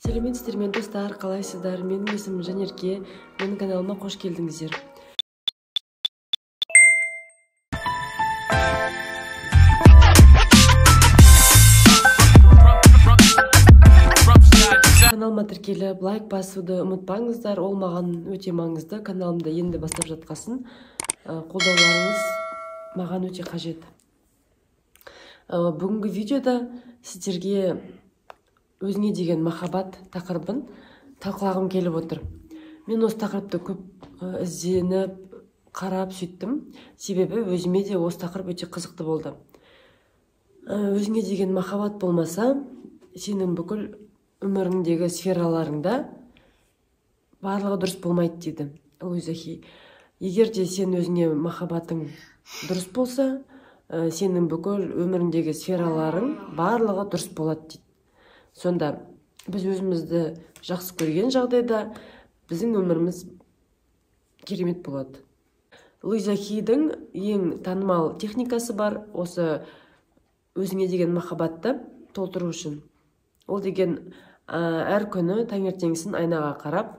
Сәлеметсіздер ме достар, қалайсыздар? Менің есімім Жанерке, менің каналыма қош келдіңіздер. Каналыма тіркеліп, лайк басуды ұмытпаңыздар, ол маған өте маңызды. Каналымды енді бастап жатқасын қолдауларыңыз маған өте қажет. Бүгінгі видеода сіздерге өзіңе деген махаббат тақырыбын талқылағым келіп отыр. Мен осы тақырыпты көп ізденіп, қарап сөйттім. Себебі өзіме де осы тақырып өте қызықты болды. Өзіңе деген махаббат болмаса, сенің бүкіл өміріңдегі сфераларыңда барлығы дұрыс болмайды дейді Луиза Хей. Егер де сен өзіңе махаббатың дұрыс болса, сенің бүкіл өміріңдегі сфераларың барлығы дұрыс болады дейді. Сонда біз өзімізді жақсы көрген жағдайда біздің өміріміз керемет болады. Луиза Хейдің ең танымал техникасы бар, осы өзіңе деген махаббатты толтыру үшін. Ол деген әр күні таңертеңгісін айнаға қарап,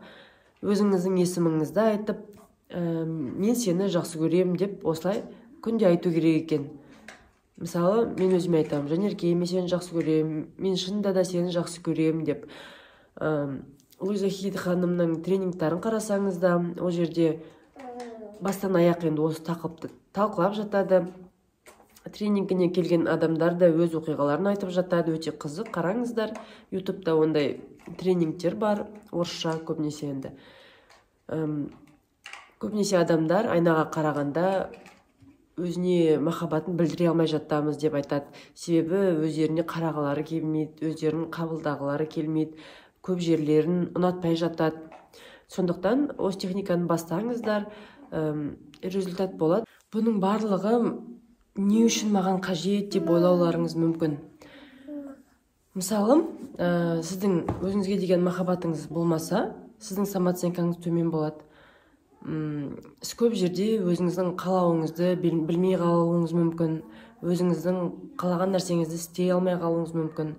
өзіңіздің есіміңізді айтып, мен сені жақсы көремін деп осылай күнде айту керек екен. Мысалы, мен өзіме айтамын, Жанерке, мен сені жақсы көремін, мен шынында да сені жақсы көремін деп. Луиза Хей ханымның тренингтарын қарасаңыз да, ол жерде бастан аяқ енді осы тақырыпты талқылап жатады. Тренингіне келген адамдар да өз оқиғаларын айтып жатады, өте қызық. Қараңыздар, ютубта ондай тренингтер бар, орысша көбінесе енді. Көбінесе адамдар айнаға қарағанда өзіне махаббатын білдіре алмай жатамыз деп айтады. Себебі өздеріне қарағылары келмейді, өздерін қабылдағылары келмейді, көп жерлерін ұнатпай жатады. Сондықтан осы техниканы бастаңыздар, результат болады. Бұның барлығы не үшін маған қажет деп ойлауларыңыз мүмкін. Мысалы, сіздің өзіңізге деген махаббатыңыз болмаса, сіздің самооценкаңыз төмен болады. Сіз көп жерде өзіңіздің қалауыңызды білмей қалуыңыз мүмкін, өзіңіздің қалаған нәрсеңізді істей алмай қалуыңыз мүмкін.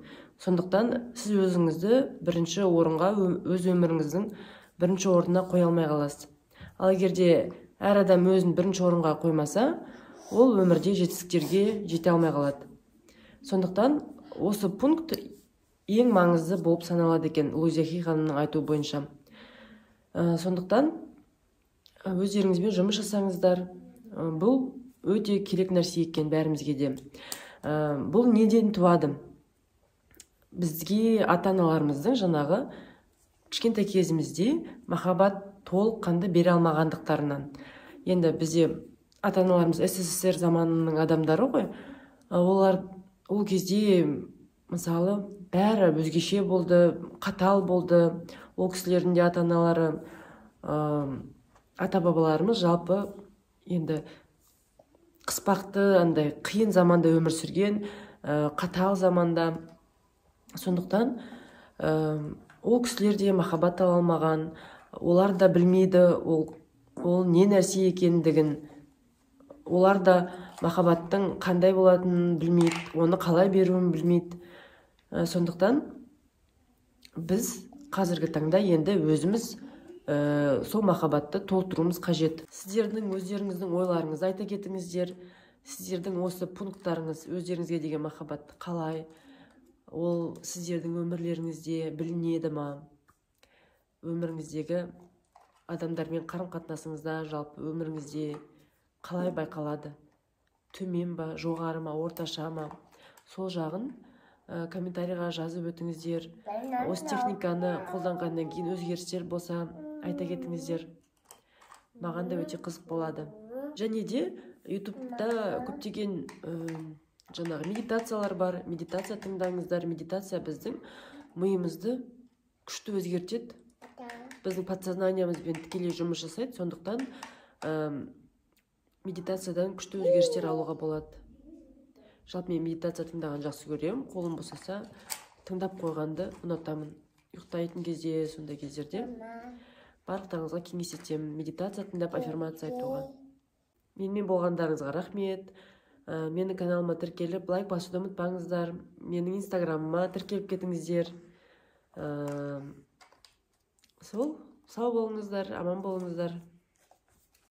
Сондықтан сіз өзіңізді бірінші орынға, өз өміріңіздің бірінші орнына қоя алмай қаласыз. Ал егерде әр адам өзін бірінші орынға қоймаса, ол өмірде жетістіктерге жете алмай қалады. Сондықтан осы пункт ең маңызды болып саналады екен Луиза Хей ханымның айтуы бойынша. Сондықтан өздеріңізбен жұмыс жасаңыздар. Бұл өте керек нәрсе екен бәрімізге де. Бұл неден туады? Бізге ата-аналарымыздың жаңағы кішкентай кезімізде махаббат толыққанды бере алмағандықтарынан. Енді бізде ата-аналарымыз СССР заманының адамдары ғой. Олар ол кезде мысалы бәрі өзгеше болды, қатал болды. Ол кісілердің де ата-аналары, ата-бабаларымыз жалпы енді қыспақты, андай қиын заманда өмір сүрген, қатал заманда. Сондықтан ол кісілер де махаббат ала алмаған, олар да білмейді ол не нәрсе екендігін. Олар да махаббаттың қандай болатынын білмейді, оны қалай беруін білмейді. Сондықтан біз қазіргі таңда енді өзіміз сол махаббатты толтыруымыз қажет. Сіздердің өздеріңіздің ойларыңызды айта кетіңіздер. Сіздердің осы пункттарыңыз өздеріңізге деген махаббатты қалай? Ол сіздердің өмірлеріңізде білінеді ма? Өміріңіздегі адамдармен қарым-қатынасыңызда, жалпы өміріңізде қалай байқалады? Төмен ба, жоғары ма, орташа ма? Сол жағын комментарийға жазып өтіңіздер. Осы техниканы қолданғаннан кейін өзгерістер болса айта кетіңіздер. Маған да өте қызық болады. Және де ютубта көптеген жаңағы медитациялар бар. Медитация тыңдаңыздар. Медитация біздің миымызды күшті өзгертеді. Біздің подсознаниямызбен тікелей жұмыс жасайды. Сондықтан медитациядан күшті өзгерістер алуға болады. Жалпы мен медитация тыңдаған жақсы көремін. Қолым босаса тыңдап қойғанды ұнатамын. Ұйықтайтын кезде, сондай кездерде барлықтарыңызға кеңес етемін. Медитация тыңдап, аффирмация айтуға. Менімен болғандарыңызға рахмет. Менің каналыма тіркеліп, лайк басуды ұмытпаңыздар. Менің инстаграмыма тіркеліп кетіңіздер. сол сау болыңыздар, аман болыңыздар.